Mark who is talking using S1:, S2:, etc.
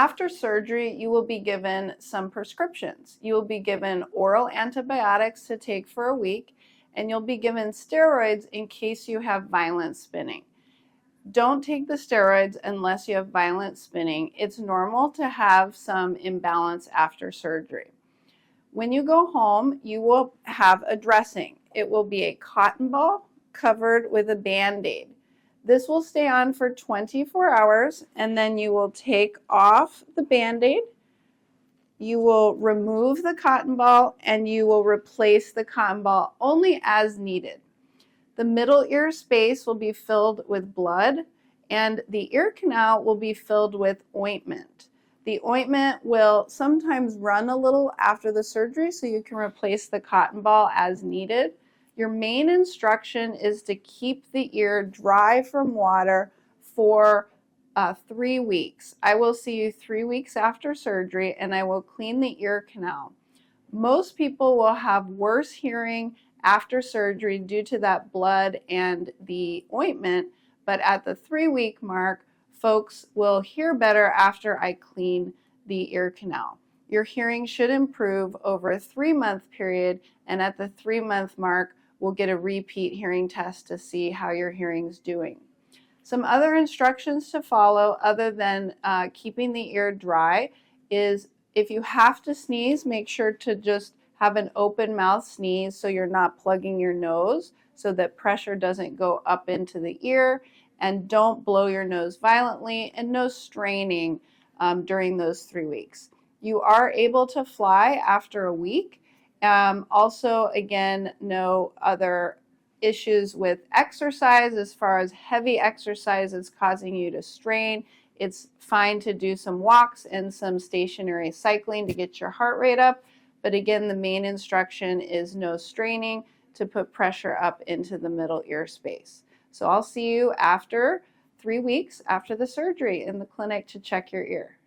S1: After surgery, you will be given some prescriptions. You will be given oral antibiotics to take for a week, and you'll be given steroids in case you have violent spinning. Don't take the steroids unless you have violent spinning. It's normal to have some imbalance after surgery. When you go home, you will have a dressing. It will be a cotton ball covered with a Band-Aid. This will stay on for 24 hours, and then you will take off the Band-Aid. You will remove the cotton ball, and you will replace the cotton ball only as needed. The middle ear space will be filled with blood, and the ear canal will be filled with ointment. The ointment will sometimes run a little after the surgery, so you can replace the cotton ball as needed. Your main instruction is to keep the ear dry from water for 3 weeks. I will see you 3 weeks after surgery, and I will clean the ear canal. Most people will have worse hearing after surgery due to that blood and the ointment, but at the 3-week mark, folks will hear better after I clean the ear canal. Your hearing should improve over a 3-month period, and at the 3-month mark, we'll get a repeat hearing test to see how your hearing's doing. Some other instructions to follow other than keeping the ear dry is if you have to sneeze, make sure to just have an open mouth sneeze so you're not plugging your nose so that pressure doesn't go up into the ear, and don't blow your nose violently, and no straining during those 3 weeks. You are able to fly after a week. Also, again, no other issues with exercise as far as heavy exercise is causing you to strain. It's fine to do some walks and some stationary cycling to get your heart rate up. But again, the main instruction is no straining to put pressure up into the middle ear space. So I'll see you after 3 weeks after the surgery in the clinic to check your ear.